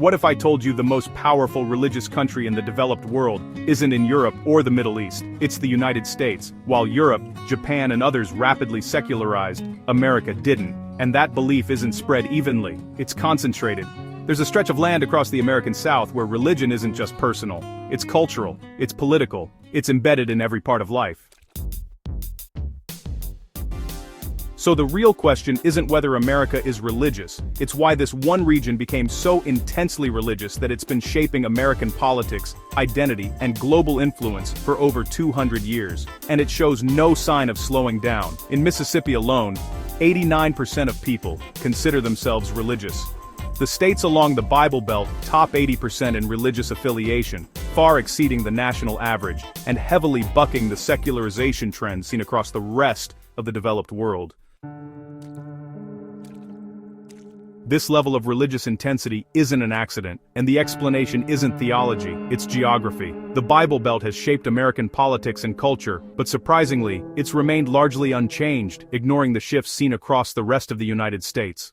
What if I told you the most powerful religious country in the developed world isn't in Europe or the Middle East? It's the United States. While Europe, Japan and others rapidly secularized, America didn't. And that belief isn't spread evenly, it's concentrated. There's a stretch of land across the American South where religion isn't just personal, it's cultural, it's political, it's embedded in every part of life. So the real question isn't whether America is religious, it's why this one region became so intensely religious that it's been shaping American politics, identity, and global influence for over 200 years. And it shows no sign of slowing down. In Mississippi alone, 89% of people consider themselves religious. The states along the Bible Belt top 80% in religious affiliation, far exceeding the national average, and heavily bucking the secularization trend seen across the rest of the developed world. This level of religious intensity isn't an accident, and the explanation isn't theology, it's geography. The Bible Belt has shaped American politics and culture, but surprisingly, it's remained largely unchanged, ignoring the shifts seen across the rest of the United States.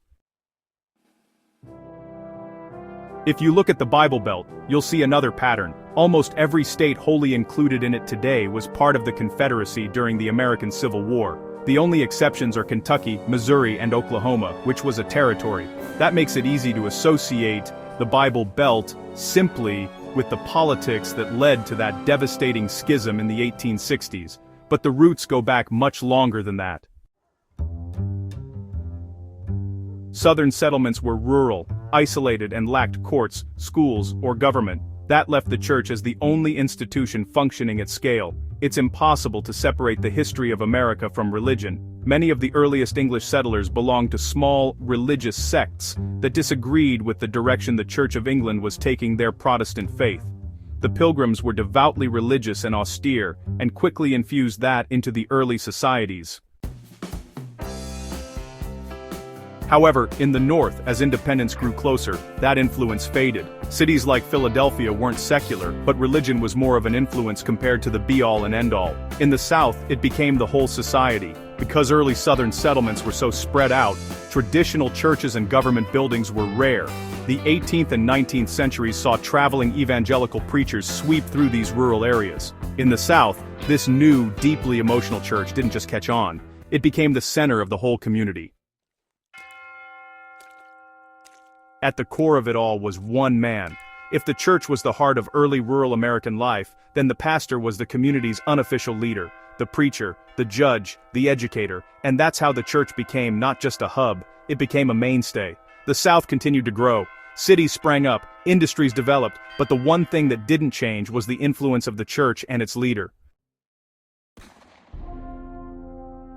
If you look at the Bible Belt, you'll see another pattern. Almost every state wholly included in it today was part of the Confederacy during the American Civil War. The only exceptions are Kentucky, Missouri, and Oklahoma, which was a territory. That makes it easy to associate the Bible Belt simply with the politics that led to that devastating schism in the 1860s. But the roots go back much longer than that. Southern settlements were rural, isolated, and lacked courts, schools, or government. That left the church as the only institution functioning at scale. It's impossible to separate the history of America from religion. Many of the earliest English settlers belonged to small, religious sects that disagreed with the direction the Church of England was taking their Protestant faith. The Pilgrims were devoutly religious and austere, and quickly infused that into the early societies. However, in the North, as independence grew closer, that influence faded. Cities like Philadelphia weren't secular, but religion was more of an influence compared to the be-all and end-all. In the South, it became the whole society. Because early Southern settlements were so spread out, traditional churches and government buildings were rare. The 18th and 19th centuries saw traveling evangelical preachers sweep through these rural areas. In the South, this new, deeply emotional church didn't just catch on. It became the center of the whole community. At the core of it all was one man. If the church was the heart of early rural American life, then the pastor was the community's unofficial leader, the preacher, the judge, the educator, and that's how the church became not just a hub, it became a mainstay. The South continued to grow, cities sprang up, industries developed, but the one thing that didn't change was the influence of the church and its leader.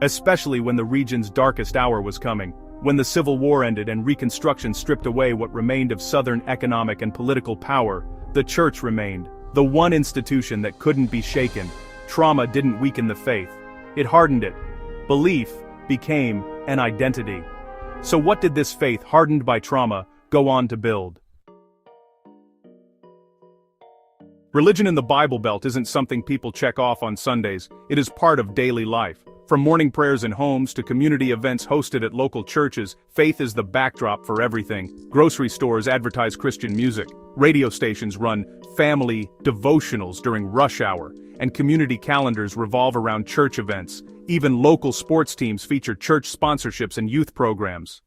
Especially when the region's darkest hour was coming. When the Civil War ended and Reconstruction stripped away what remained of Southern economic and political power, the church remained, the one institution that couldn't be shaken. Trauma didn't weaken the faith, it hardened it. Belief became an identity. So what did this faith, hardened by trauma, go on to build? Religion in the Bible Belt isn't something people check off on Sundays, it is part of daily life. From morning prayers in homes to community events hosted at local churches, faith is the backdrop for everything. Grocery stores advertise Christian music, radio stations run family devotionals during rush hour, and community calendars revolve around church events. Even local sports teams feature church sponsorships and youth programs.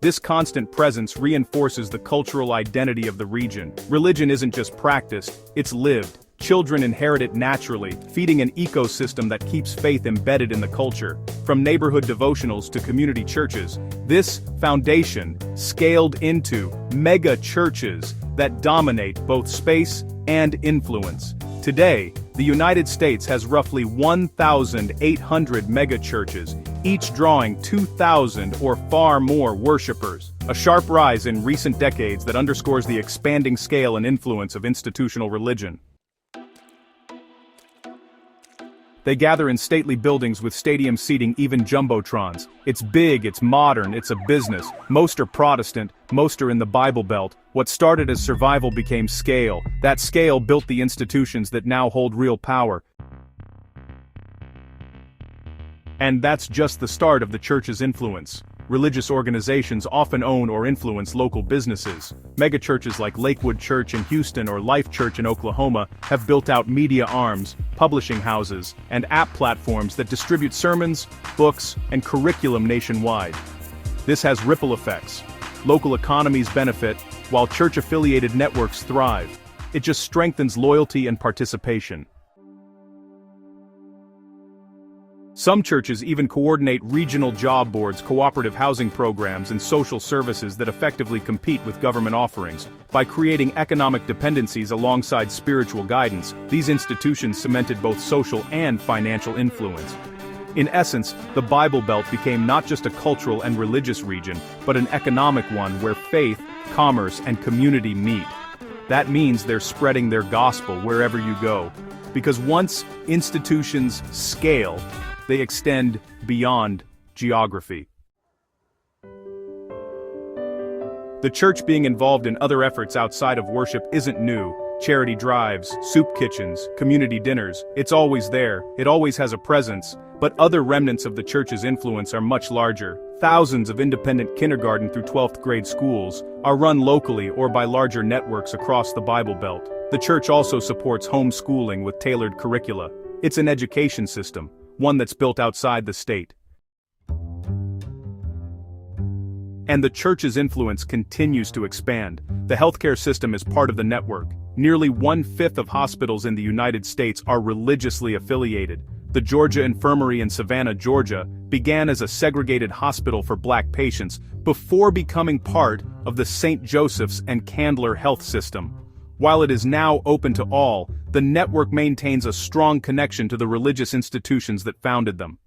This constant presence reinforces the cultural identity of the region. Religion isn't just practiced, it's lived. Children inherit it naturally, feeding an ecosystem that keeps faith embedded in the culture. From neighborhood devotionals to community churches, this foundation scaled into mega-churches that dominate both space and influence. Today, the United States has roughly 1,800 mega-churches, each drawing 2,000 or far more worshipers. A sharp rise in recent decades that underscores the expanding scale and influence of institutional religion. They gather in stately buildings with stadium seating, even jumbotrons. It's big, it's modern, it's a business. Most are Protestant, most are in the Bible Belt. What started as survival became scale. That scale built the institutions that now hold real power. And that's just the start of the church's influence. religious organizations often own or influence local businesses. Megachurches like Lakewood Church in Houston or Life Church in Oklahoma have built out media arms, publishing houses, and app platforms that distribute sermons, books, and curriculum nationwide. This has ripple effects. Local economies benefit, while church-affiliated networks thrive. It just strengthens loyalty and participation. Some churches even coordinate regional job boards, cooperative housing programs, and social services that effectively compete with government offerings. By creating economic dependencies alongside spiritual guidance, these institutions cemented both social and financial influence. In essence, the Bible Belt became not just a cultural and religious region, but an economic one where faith, commerce, and community meet. That means they're spreading their gospel wherever you go. Because once institutions scale, they extend beyond geography. The church being involved in other efforts outside of worship isn't new. Charity drives, soup kitchens, community dinners, it's always there, it always has a presence, but other remnants of the church's influence are much larger. Thousands of independent kindergarten through 12th grade schools are run locally or by larger networks across the Bible Belt. The church also supports homeschooling with tailored curricula. It's an education system, one that's built outside the state. And the church's influence continues to expand. The healthcare system is part of the network. Nearly 1/5 of hospitals in the United States are religiously affiliated. The Georgia Infirmary in Savannah, Georgia, began as a segregated hospital for Black patients before becoming part of the St. Joseph's and Candler health system. While it is now open to all, the network maintains a strong connection to the religious institutions that founded them.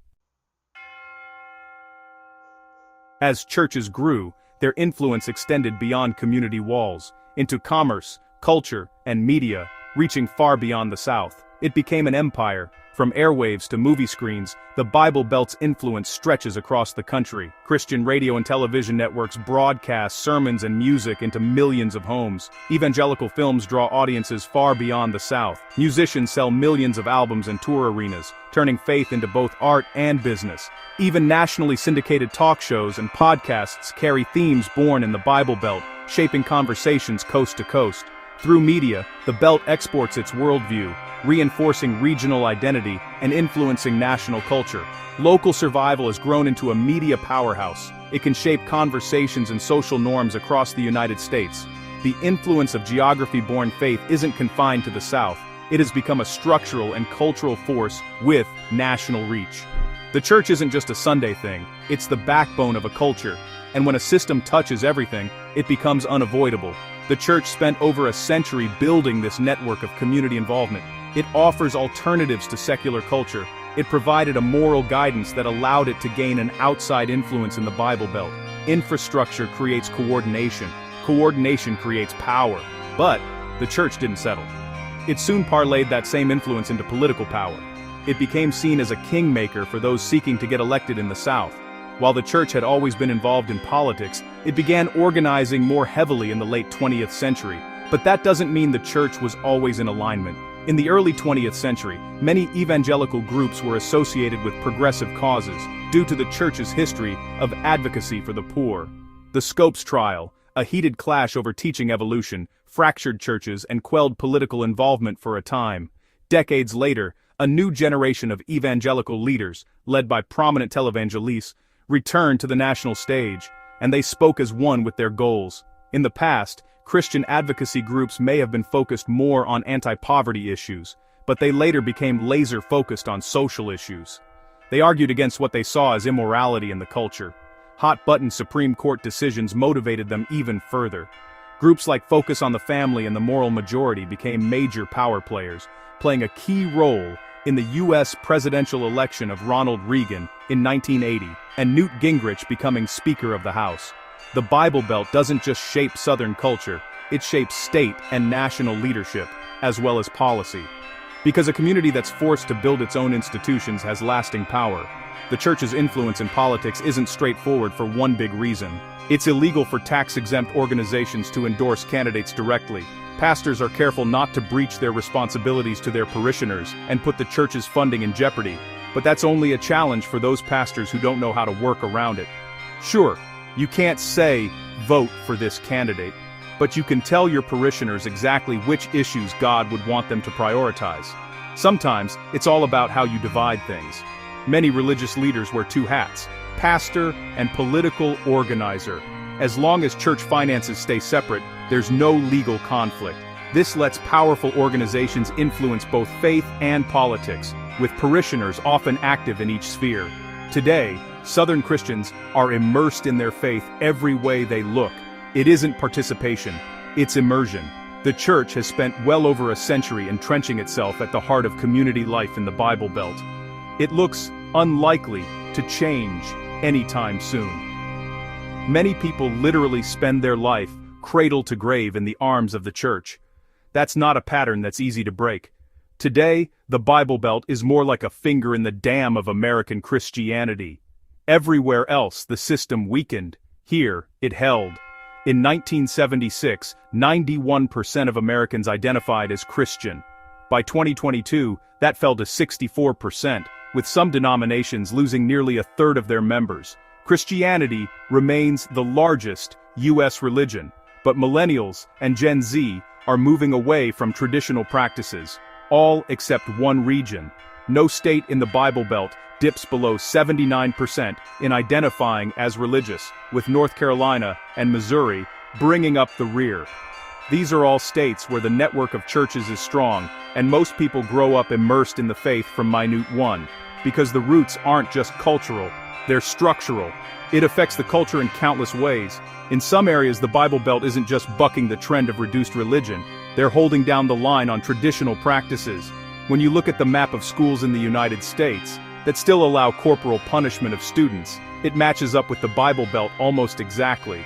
As churches grew, their influence extended beyond community walls, into commerce, culture, and media, reaching far beyond the South. It became an empire. From airwaves to movie screens, the Bible Belt's influence stretches across the country. Christian radio and television networks broadcast sermons and music into millions of homes. Evangelical films draw audiences far beyond the South. Musicians sell millions of albums in tour arenas, turning faith into both art and business. Even nationally syndicated talk shows and podcasts carry themes born in the Bible Belt, shaping conversations coast to coast. Through media, the Belt exports its worldview, reinforcing regional identity and influencing national culture. Local survival has grown into a media powerhouse. It can shape conversations and social norms across the United States. The influence of geography-born faith isn't confined to the South. It has become a structural and cultural force with national reach. The church isn't just a Sunday thing, it's the backbone of a culture. And when a system touches everything, it becomes unavoidable. The church spent over a century building this network of community involvement. It offers alternatives to secular culture. It provided a moral guidance that allowed it to gain an outside influence in the Bible Belt. Infrastructure creates coordination. Coordination creates power. But the church didn't settle. It soon parlayed that same influence into political power. It became seen as a kingmaker for those seeking to get elected in the South. While the church had always been involved in politics, it began organizing more heavily in the late 20th century. But that doesn't mean the church was always in alignment. In the early 20th century, many evangelical groups were associated with progressive causes due to the church's history of advocacy for the poor. The Scopes trial, a heated clash over teaching evolution, fractured churches and quelled political involvement for a time. Decades later, a new generation of evangelical leaders, led by prominent televangelists, returned to the national stage, and they spoke as one with their goals. In the past, Christian advocacy groups may have been focused more on anti-poverty issues, but they later became laser-focused on social issues. They argued against what they saw as immorality in the culture. Hot-button Supreme Court decisions motivated them even further. Groups like Focus on the Family and the Moral Majority became major power players, playing a key role in the U.S. presidential election of Ronald Reagan in 1980, and Newt Gingrich becoming Speaker of the House. The Bible Belt doesn't just shape Southern culture, it shapes state and national leadership, as well as policy. Because a community that's forced to build its own institutions has lasting power. The church's influence in politics isn't straightforward for one big reason. It's illegal for tax-exempt organizations to endorse candidates directly. Pastors are careful not to breach their responsibilities to their parishioners and put the church's funding in jeopardy. But that's only a challenge for those pastors who don't know how to work around it. Sure, you can't say, vote for this candidate, but you can tell your parishioners exactly which issues God would want them to prioritize. Sometimes, it's all about how you divide things. Many religious leaders wear two hats, pastor and political organizer. As long as church finances stay separate, there's no legal conflict. This lets powerful organizations influence both faith and politics, with parishioners often active in each sphere. Today, Southern Christians are immersed in their faith every way they look. It isn't participation, it's immersion. The church has spent well over a century entrenching itself at the heart of community life in the Bible Belt. It looks unlikely to change anytime soon. Many people literally spend their life cradle to grave in the arms of the church. That's not a pattern that's easy to break. Today, the Bible Belt is more like a finger in the dam of American Christianity. Everywhere else the system weakened, here it held. In 1976, 91% of Americans identified as Christian. By 2022, that fell to 64%, with some denominations losing nearly a third of their members. Christianity remains the largest U.S. religion, but millennials and Gen Z are moving away from traditional practices, all except one region. No state in the Bible Belt dips below 79% in identifying as religious, with North Carolina and Missouri bringing up the rear. These are all states where the network of churches is strong, and most people grow up immersed in the faith from minute one, because the roots aren't just cultural, they're structural. It affects the culture in countless ways. In some areas, the Bible Belt isn't just bucking the trend of reduced religion, they're holding down the line on traditional practices. When you look at the map of schools in the United States that still allow corporal punishment of students, it matches up with the Bible Belt almost exactly.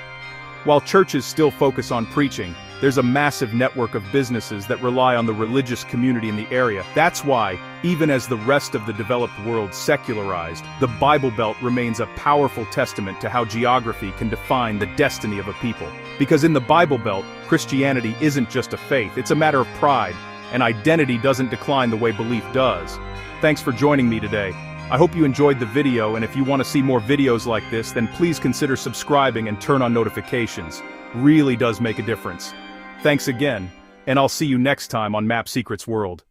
While churches still focus on preaching, there's a massive network of businesses that rely on the religious community in the area. That's why, even as the rest of the developed world secularized, the Bible Belt remains a powerful testament to how geography can define the destiny of a people. Because in the Bible Belt, Christianity isn't just a faith, it's a matter of pride, and identity doesn't decline the way belief does. Thanks for joining me today. I hope you enjoyed the video, and if you want to see more videos like this, then please consider subscribing and turn on notifications. Really does make a difference. Thanks again, and I'll see you next time on Map Secrets World.